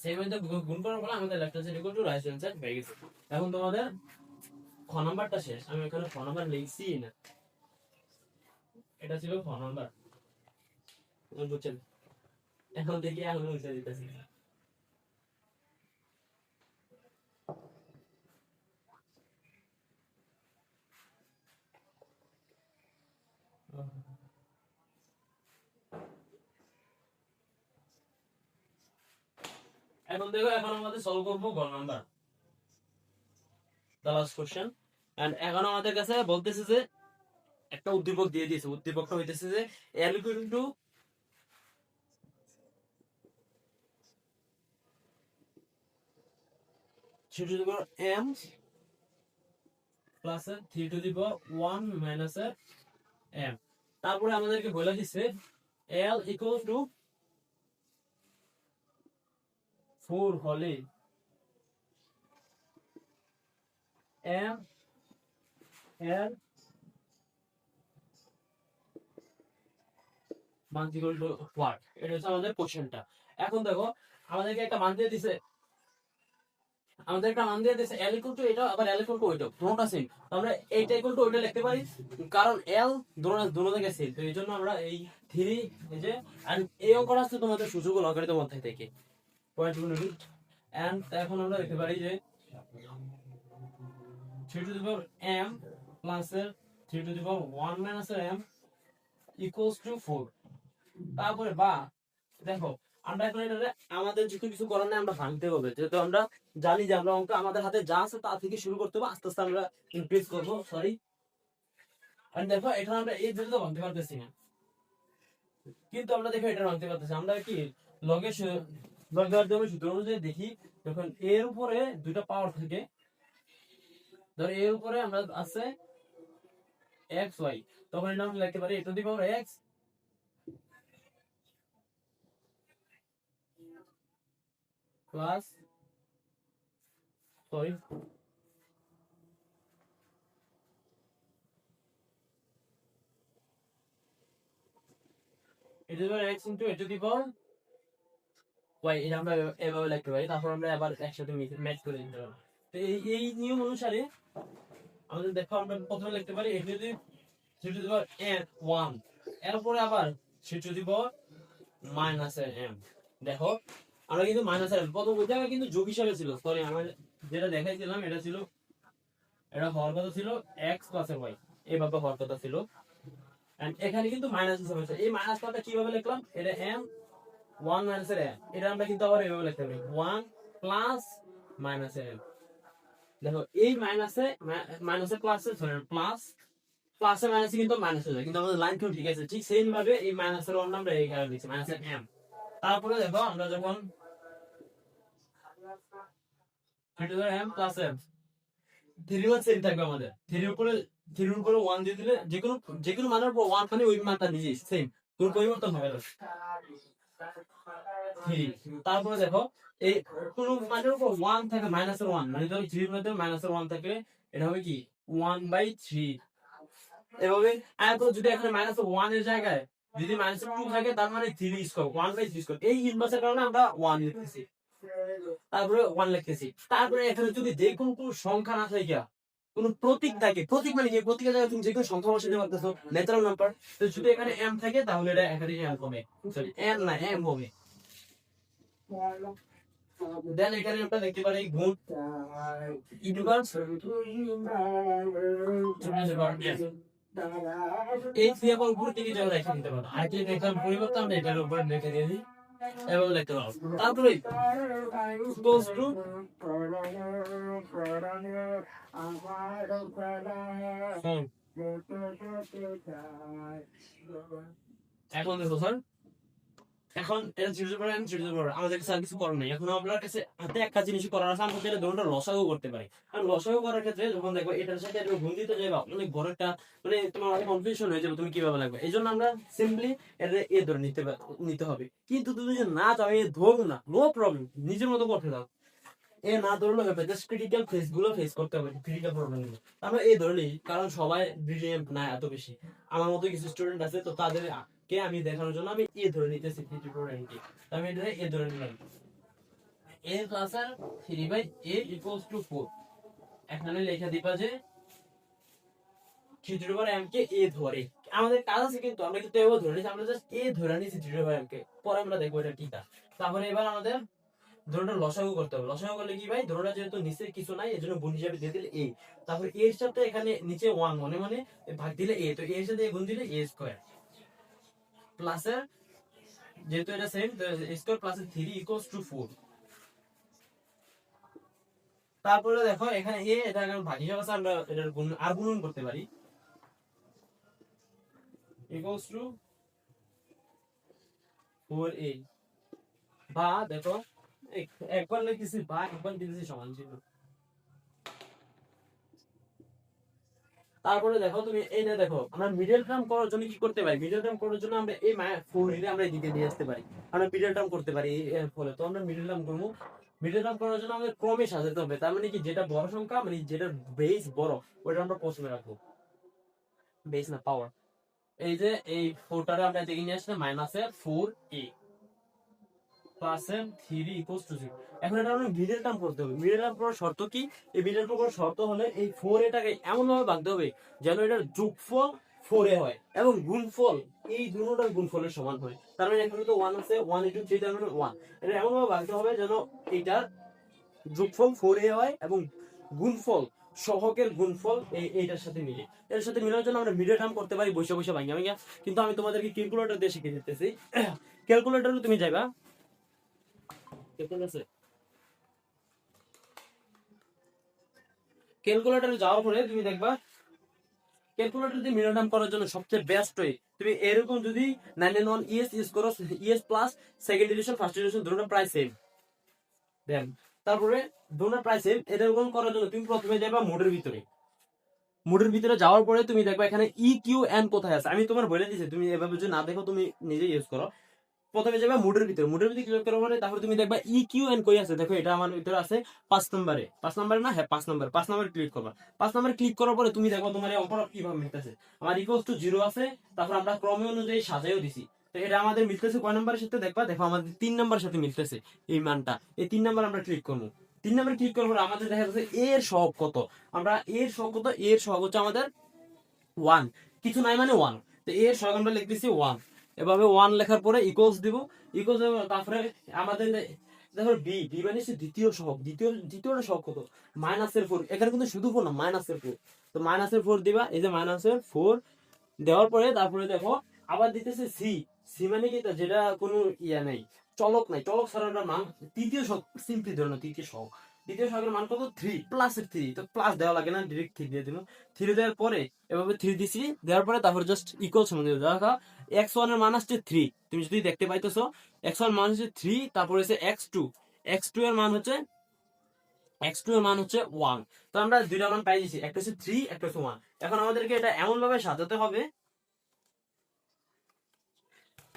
সেই মধ্যে গুণ করার ফলে আমাদের left hand side equal to right hand side হয়ে গেছে। এখন তোমাদের খ নাম্বারটা শেষ, আমি এখানে খ নাম্বার লিখছি না, এটা ছিল খ নাম্বার, বুঝছেন? এখন দেখি আমি মুছে দিতেছি। এখন দেখো, এখন আমাদের সলভ করবো গ নাম্বার, দ্য লাস্ট কোশ্চেন। এন্ড এখন আমাদের কাছে বলতেছে যে একটা উদ্দীপক দিয়ে দিয়েছে, উদ্দীপকটা হইতেছে যে L equal to 3 to the power m plus 3 to the power 1 minus m। তারপরে আমাদেরকে বলে দিচ্ছে L ইকুয়াল টু 4 হলে m এর মান ইকুয়াল টু হোয়াট, এটা হচ্ছে আমাদের কোশ্চেনটা। এখন দেখো আমাদেরকে একটা মান দিয়ে দিছে, আমাদের একটা মান দিয়ে দিছে L ইকুয়াল টু এটা, আবার L ইকুয়াল টু ওইটা, দুটোটা সেম। আমরা এইটা ইকুয়াল টু ওইটা লিখতে পারি কারণ L দুটো থেকে সেম, তো এই জন্য আমরা এই 3 এই যে, আর এই অঙ্কটা আসছে তোমাদের সুযোগ লগারিদম অধ্যায় থেকে পয়েন্ট ইউনিট। এন্ড এখন আমরা লিখতে পারি যে 3 to the power m plus 3 to the power 1 minus m equals to 4। তারপরে বা দেখো আমরা এখন এটা আমাদের যখন কিছু করার নেই, আমরা ভাঙতে হবে, যেহেতু আমরা জানি যে আমরা অঙ্ক আমাদের হাতে যা আছে তা থেকে শুরু করতে হবে, আস্তে আস্তে আমরা ইনক্রিজ করবো। সরি, আর দেখো এখানে আমরা এই যেটা ভাঙতে পারতেছি না, কিন্তু আমরা দেখো এটা ভাঙতে পারতেছি। আমরা কি লগে লগ দেওয়ার জন্য সূত্র অনুযায়ী দেখি, যখন এর উপরে দুইটা পাওয়ার থাকে, ধর এর উপরে আমরা আছে এক্স ওয়াই, তখন এটা আমরা লিখতে পারি A to the power X plus, sorry A to the power X into A to the power Y, এটা আমরা এভাবে লিখতে পারি। তারপর আমরা আবার একসাথে ম্যাচ করে দিতে পারবো। তো এই নিয়ম অনুসারে আমাদের দেখো আমরা প্রথমে লিখতে পারি এটা যদি c to the power n 1, এরপরে আবার c to the power minus m. দেখো আমরা কিন্তু মাইনাস এম প্রথম জায়গায় কিন্তু যোগ হিসাবে ছিল, সরি আমরা যেটা দেখাইছিলাম এটা ছিল, এটা হওয়ার কথা ছিল এক্স প্লাস ওয়াই, এইভাবে হওয়ার কথা ছিল। এন্ড এখানে কিন্তু মাইনাস হিসাবে আছে। এই মাইনাসটা কিভাবে লিখলাম, এটা এম 1 মাইনাস এম, এটা আমরা কিন্তু আবার এভাবে লিখতে পারি 1 প্লাস মাইনাস এম। দেখো এই মাইনাসে মাইনাসে প্লাসে সরি প্লাস প্লাসে মাইনাসে কিন্তু মাইনাস হয়ে যায়, কিন্তু আমাদের লাইন কেউ ঠিক আছে। ঠিক সেম ভাবে এই মাইনাসের ওয়ান আমরা এই কারণে লিখছি মাইনাসের এম। তারপরে দেখো আমরা যখন m plus m 3 one same থাকবে আমাদের, 3 এর উপরে 1 দিয়ে দিলে যে কোনো মানের উপর 1 মানে ওই মানটা নিজেই সেম, কোনো পরিবর্তন হবে না। 3 তারপরে দেখো এই কোন মানের উপর 1 থাকে মাইনাসের 1, মানে ধরো 3 এর মধ্যে মাইনাসের 1 থাকলে এটা হবে কি 1/3। এভাবে এরপর যদি এখানে -1 এর জায়গায় যদি -2 থাকে তার মানে 3 স্কয়ার 1/3 স্কয়ার, এই ইনভার্সের কারণে আমরা 1 লিখতেছি, তারপরে 1 লিখতেছি। তারপরে এখানে যদি যে কোনো সংখ্যা না থাকে, কোন প্রতীক থাকে, প্রতীক মানে কি, প্রতীকের জায়গায় তুমি যে কোনো সংখ্যা বসাতে পারতেছো, ন্যাচারাল নাম্বার। তো যদি এখানে m থাকে তাহলে এটা এখানে m হবে, সরি n না m হবে। দেন এখানে আমরা দেখতে পারি গুণ ইনভার্স এই সিম্বল উপর থেকে যখন রেখে দিতে পারো, আর কি দেখার পরিবর্তন আমরা এটার উপর রেখে দিয়ে দিই এবং লিখতে পারো। তারপরে ইকুয়ালস টু এখন দেখো স্যার, এখন এটা চিন্তা করেন চিন্তা করেন আমাদের কাছে আর কিছু করার নেই। এখন আপনার কাছে হাতে একটা জিনিস করার আছে, আমরা এটা দুটোটা লসাগু করতে পারি। আর লসাগু করার ক্ষেত্রে যখন দেখো এটার সাথে এটা গুণ দিতে যাবে অনেক বড় একটা, মানে তোমার অনেক কনফিউশন হয়ে যাবে তুমি কিভাবে লাগবে। এই জন্য আমরা সিম্পলি এটা এ ধরে নিতে হবে। কিন্তু তুমি যদি না চাও এ ধরো না, নো প্রবলেম, নিজের মতো করতে দাও। এ না ধরলে হবে, জাস্ট ক্রিটিক্যাল ফেস গুলো ফেস করতে হবে, ক্রিটিক্যাল প্রবলেম গুলো আমরা এই ধরে নিই, কারণ সবাই ব্রিলিয়েন্ট না এত বেশি। আমার মতো কিছু স্টুডেন্ট আছে, তো তাদের কে আমি দেখানোর জন্য আমি এ ধরে নিতেছি 3/n, আমি এটা এ ধরে নিলাম a প্লাস আর 3/a ইকুয়ালস টু 4। এখানে লেখা দিবা যে 3/m কে a ধরে, আমাদের কাজ আছে কিন্তু আমরা কিন্তু এও ধরে নিছি, আমরা জাস্ট a ধরে নিছি 3/m কে, পরে আমরা দেখবো এটা কি কাজ। তারপরে এবার আমাদের ধরুনটা লসাগু করতে হবে। লসাগু করলে কি ভাই, ধরুনটা যেহেতু নিচে কিছু নাই এজন্য গুণ হিসাবে দিয়ে দিলে a, তারপর a এর সাথে এখানে নিচে 1 মনে মনে ভাগ দিলে a, তো a এর সাথে গুণ দিলে a স্কয়ার প্লাস এর, যেহেতু এটা সেম তো a square plus 3 equals to 4। তারপরে দেখো এখানে a এটা ভাগ হিসাবে আছে, আমরা এটার গুণ আর গুণন করতে পারি ইকুয়ালস টু 4a, বা দেখো একবার লিখেছি বা একবার দিয়েছি সমান ছিল। তারপরে দেখো তুমি এইটা দেখো, আমরা মিডল টার্ম করার জন্য কি করতে পারি, মিডল টার্ম করার জন্য আমরা এই 4 এর আমরা এদিকে নিয়ে আসতে পারি, আমরা মিডল টার্ম করতে পারি এর ফলে। তো আমরা মিডল টার্ম করবো, মিডল টার্ম করার জন্য আমাদের ক্রমে সাজাতে হবে। তার মানে কি, যেটা বড় সংখ্যা মানে যেটা বেস বড় ওটা আমরা প্রথমে রাখবো, বেস না পাওয়ার। এই যে এই 4টারে আমরা এদিকে নিয়ে আসলে -4a প্লাস 3 ইকুয়ালস টু 0। এখন এটা আমরা মিডল টার্ম করতে হবে। মিডল টার্ম করার শর্ত কি, এই মিডল টার্ম করার শর্ত হলে এই 4 এটাকে এমন ভাবে ভাগতে হবে যেন এটার যোগফল 4 এ হয় এবং গুণফল এই দুটোটার গুণফলের সমান হয়। তার মানে এখানে তো 1 আছে, 1 * 3 তার মানে 1, এটা এমন ভাবে ভাগতে হবে যেন এটার যোগফল 4 এ হয় এবং গুণফল সহগের গুণফল এইটার সাথে মিলে। এর সাথে মিলানোর জন্য আমরা মিডল টার্ম করতে পারি বসে বসে ভাঙা ভাঙা, কিন্তু আমি তোমাদেরকে ক্যালকুলেটর দিয়ে শিখিয়ে দিতেছি। ক্যালকুলেটরে তুমি যাইবা, ক্যালকুলেটরে যাওয়ার পরে তুমি দেখবা ক্যালকুলেটর দিয়ে মিডল টার্ম করার জন্য সবচেয়ে বেস্ট ওয়ে, তুমি এরকম যদি 991 ইএস ইউজ করো, ES plus second edition first edition দুটোর প্রাইস সেম, দেন তারপরে দুটোর প্রাইস সেম, এরকম করার জন্য তুমি প্রথমে যাবা মোডের ভিতরে। মোডের ভিতরে যাওয়ার পরে তুমি দেখবা এখানে EQN কোথায় আছে, আমি তোমার বলে দিয়েছি, তুমি এভাবে যদি না দেখো তুমি নিজে ইউজ করো। প্রথমে যাবে মুডের ভিতরে, মুডের ভিতরে ক্লিক করার পরে তারপরে তুমি দেখবা EQN কই আছে, দেখো এটা আমার ভিতরে আছে 5 নম্বরে, 5 নম্বরে না, হ্যাঁ 5 নম্বরে ক্লিক করবা। 5 নম্বরে ক্লিক করার পরে তুমি দেখো তোমার এই অপরাধ কিভাবে মিলতেছে। আমার ইকুয়ালস টু 0 আছে, তারপর আমরা ক্রমে অনুযায়ী সাজাইও দিছি। তো এটা আমাদের মিলতেছে কয় নাম্বারের সাথে দেখবা, দেখো আমাদের 3 নাম্বারের সাথে মিলতেছে এই মানটা। এই 3 নাম্বার আমরা ক্লিক করবো। 3 নাম্বার ক্লিক করার পর আমাদের দেখা যাচ্ছে এর সহগ কত। আমরা এর সহগ কত, এর সহগ হচ্ছে আমাদের 1, কিছু নাই মানে 1। তো এর সহগ আমরা লিখতেছি 1। এভাবে 1 লেখার পরে ইকুয়ালস দিব, ইকুয়ালস তারপরে আমাদের দেখো বি, বি মানে হচ্ছে দ্বিতীয় সহগ, দ্বিতীয়টা সহগ কত, -4। এখানে কিন্তু শুধু 4 না, -4। তো -4 দিবা, এই যে -4 দেওয়ার পরে তারপরে দেখো আবার দিতেছে সি। সি মানে কি, যেটা কোনো ইয়া নেই, চলক নাই, চলক ছাড়ার মান তৃতীয় সহগ, সিম্পলি ধরো তৃতীয় সহগ। দ্বিতীয় সহগের মান কত, 3, প্লাসের 3। তো প্লাস দেওয়া লাগে না, ডিরেক্ট 3 দিয়ে দিল। 3 দেওয়ার পরে এভাবে 3 দিছি, দেওয়ার পরে তারপরে জাস্ট ইকুয়াল সমান দিও। দেখো x1 এর মান আসছে 3, তুমি যদি দেখতে পাইতেছো x1 মান হচ্ছে 3, তারপরে হচ্ছে x2, x2 এর মান হচ্ছে 1। তো আমরা দুইটা মান পাই দিছি, একটা হচ্ছে 3, একটা হচ্ছে 1। এখন আমাদেরকে এটা এমন ভাবে সাজাতে হবে,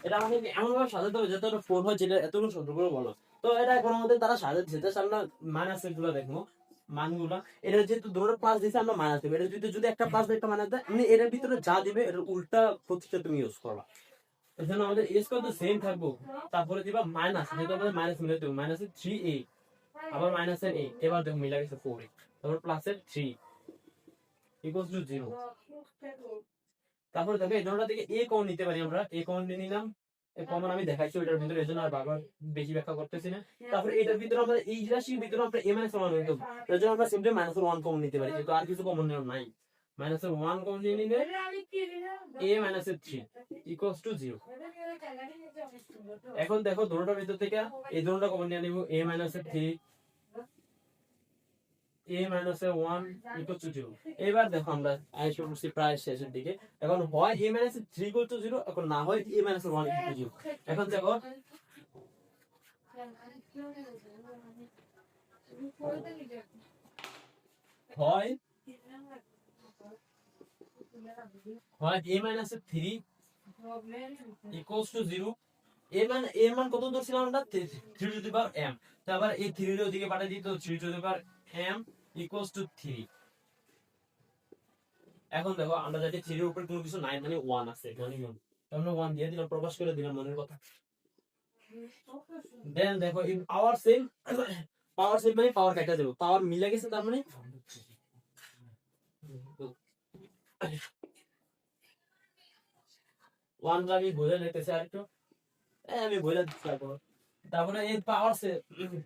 এটা আমাদেরকে এমন ভাবে সাজাতে হবে যাতে ওটা 4 হয়, যেটা এতগুলো শব্দ করে বলো। তো এটা এখন আমাদের তারা সাজাচ্ছে, জাস্ট আমরা মাইনাসের গুলো দেখবো মানগুলা। এটা যেহেতু দুটো প্লাস দিয়েছে আমরা মাইনাস দেবো। এটা যদি একটা প্লাস একটা মাইনাস দেয়, মানে এর ভিতরে যা দিবে এর উল্টা প্রতিটা তুমি ইউজ করবা। এই জন্য আমাদের এস কত সেম থাকবো, তারপরে দিবা মাইনাস, যেহেতু আমাদের মাইনাস মিলে দেবো, মাইনাসের 3a, আবার মাইনাসের a, এবার দেখো মিলা গেছে 4a, তারপর প্লাসের 3 ইকুয়ালস টু 0। তারপরে দেখো এই ধরনটা থেকে এ কমন নিতে পারি, আমরা এ কমন নিয়ে নিলাম। কমন আমি দেখাইছি ওইটার ভিতরে, এজন্য আর বারবার বেশি ব্যাখ্যা করতেছি না। তারপরে এটার ভিতরে আমরা এই রাশির ভিতরে আমরা a - 1 নিতে পারি, এর জন্য আমরা সিম্পলি -1 কমন নিতে পারি, কিন্তু আর কিছু কমন নেওয়া নাই। -1 কমন নিয়ে নিলে a - 3 ইকুয়ালস টু 0। এখন দেখো দুটোটার ভিতর থেকে এই দুটোটা কমন নিয়ে নিব, a - 3, a - 1 ইকুয়াল টু 0। এবার দেখো আমরা আইসো করছি প্রায় শেষের দিকে। এখন হয় a - 3 ইকুয়াল টু 0, এখন না হয় a - 1 ইকুয়াল টু 0। এখন দেখো হয় a - 3 ইকুয়ালস টু 0। এর মান কত ধরছিলাম আমরা, 3 টু দি পাওয়ার m। তো আবার এই 3 এর ওদিকে পাঠিয়ে দিই, তো 3 to the power m equals to 3। এখন দেখো আমরা যাতে 3 এর উপরে কোনো কিছু নাই, মানে 1 আছে, মানে আমরা 1 দিয়ে দিলাম, প্রকাশ করে দিলাম মনের কথা। দেন দেখো in power same, power same মানে পাওয়ার কাটা দেব, পাওয়ার মিলে গেছে, তার মানে 1 আমি বলে নিতেছি আরেকটু, আমি বলে দিচ্ছি। তারপরে এই পাওয়ার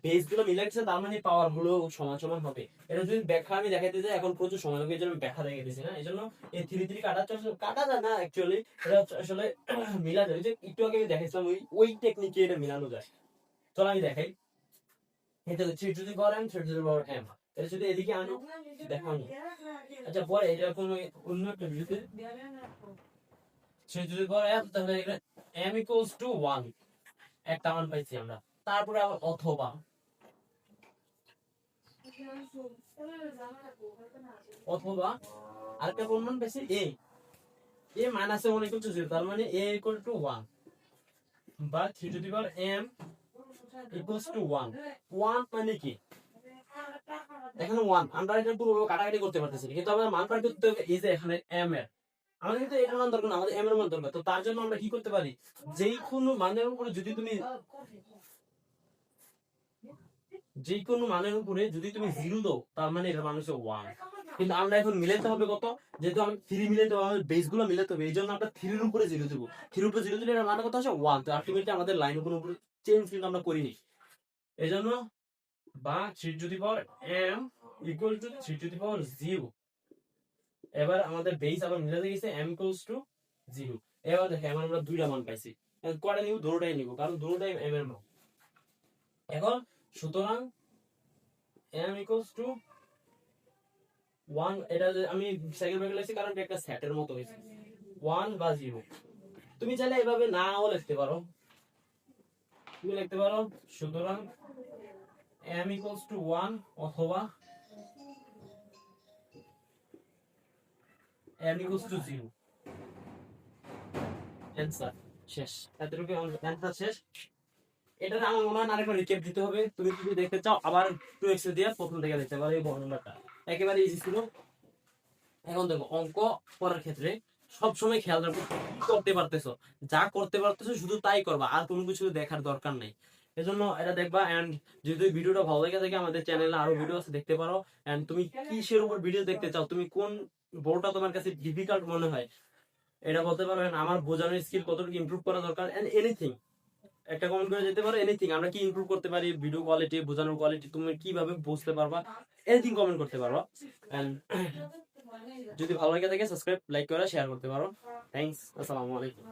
বেস গুলো মিলে গেছে, তার মানে পাওয়ার গুলো সমান সমান হবে। এটা যদি ব্যাখ্যা আমি দেখাইতে যাই এখন প্রচুর সময় লাগে, এই জন্য আমি ব্যাখ্যা দেখাইতেছি না। এই জন্য এই 3 কাটা যায় না অ্যাকচুয়ালি, এটা আসলে মিলা যায়, যে একটু আগে আমি দেখাইছিলাম ওই টেকনিকে এটা মিলানো যায়। চলো আমি দেখাই। এটা 3 to the power m, 3 to the power m। এটা যদি এদিকে আনো দেখাও। আচ্ছা পরে এটা কোনো অন্য একটা ভিডিওতে 3 টু দি পাওয়ার m, তাহলে এটা m ইকুয়ালস টু 1 একটা মান পাইছি আমরা। তারপরে আবার অথবা আরেকটা কোন মান পেয়েছি, a মাইনাস 1 ইকুয়াল টু 0, তার মানে a ইকুয়াল টু 1 বা 3 to the power m equals to 1। 1 মানে কি, এখানে 1 আমরা এটা পুরো কাটাকাটি করতে পারতেছি, কিন্তু আমাদের মান পাই করতে হবে এই যে এখানে m এর, আমাদের কিন্তু এটার মান দরকার না, আমাদের m এর মান দরকার। তো তার জন্য আমরা কি করতে পারি, যেই কোনো মানের উপরে যদি তুমি জিরো দাও, তার মানে এর মান হচ্ছে 1। কিন্তু আমরা এখন মিলাতে হবে কত, যেহেতু আমি 3 মিলাতে হবে, আমাদের বেস গুলো মিলাতে হবে, এই জন্য আমরা 3 এর উপরে 0 দেবো। 3 এর উপরে 0 দিলে এর মান কত আসে 1। তো আলটিমেটলি আমাদের লাইন কোনো উপরে চেঞ্জ কিন্তু আমরা করিনি, এই জন্য বা 3 to the power m equal to 3 to the power 0। এবার আমাদের বেস আবার মিলাতে গেছে m ইকুয়ালস টু 0। এবার দেখো এখন আমরা দুইটা মান পাইছি, কয়টা নিব, দুটোটাই নিব, কারণ দুটোটাই m এর মান। এখন সুতরাং m ইকুয়ালস টু 1, এটা আমি সেকেন্ড ব্র্যাকেট লিখছি কারণ এটা একটা সেটের মতো হয়েছে, 1 বা 0। তুমি চাইলে এভাবে নাও লিখতে পারো, তুমি লিখতে পারো সুতরাং m ইকুয়ালস টু 1 অথবা m ইকুয়ালস টু 0। অ্যানসার শেষ, এতটুকু অ্যানসার শেষ। এটা আমার মনে হয় আরেকবার রিক্যাপ দিতে হবে, তুমি যদি দেখতে চাও আবার 2x দিয়ে প্রথম থেকে দেখতে পারো, এই বর্ণনাটা একেবারে ইজি ছিল। এখন দেখো অঙ্ক করার ক্ষেত্রে সবসময় খেয়াল রাখবো কি করতে পারতেছো, যা করতে পারতেছো শুধু তাই করবা, আর কোনো কিছু দেখার দরকার নেই। এজন্য এটা দেখবা। এন্ড যদি ভিডিওটা ভালো লেগে থাকে আমাদের চ্যানেলে আরো ভিডিও আছে, দেখতে পারো। এন্ড তুমি কিসের উপর ভিডিও দেখতে চাও, তুমি কোন বড়টা তোমার কাছে ডিফিকাল্ট মনে হয় এটা বলতে পারো। And আমার বোঝানোর স্কিল কতটুকু ইমপ্রুভ করা দরকার, এন্ড এনিথিং একটা কমেন্ট করে যেতে পারো। এনিথিং আমরা কি ইমপ্রুভ করতে পারি, ভিডিও কোয়ালিটি, বোঝানোর কোয়ালিটি তুমি কিভাবে বুঝতে পারবা, এনিথিং কমেন্ট করতে পারো। এন্ড যদি ভালো লাগে থাকে সাবস্ক্রাইব, লাইক করে শেয়ার করতে পারো। থ্যাঙ্কস, আসসালামু আলাইকুম।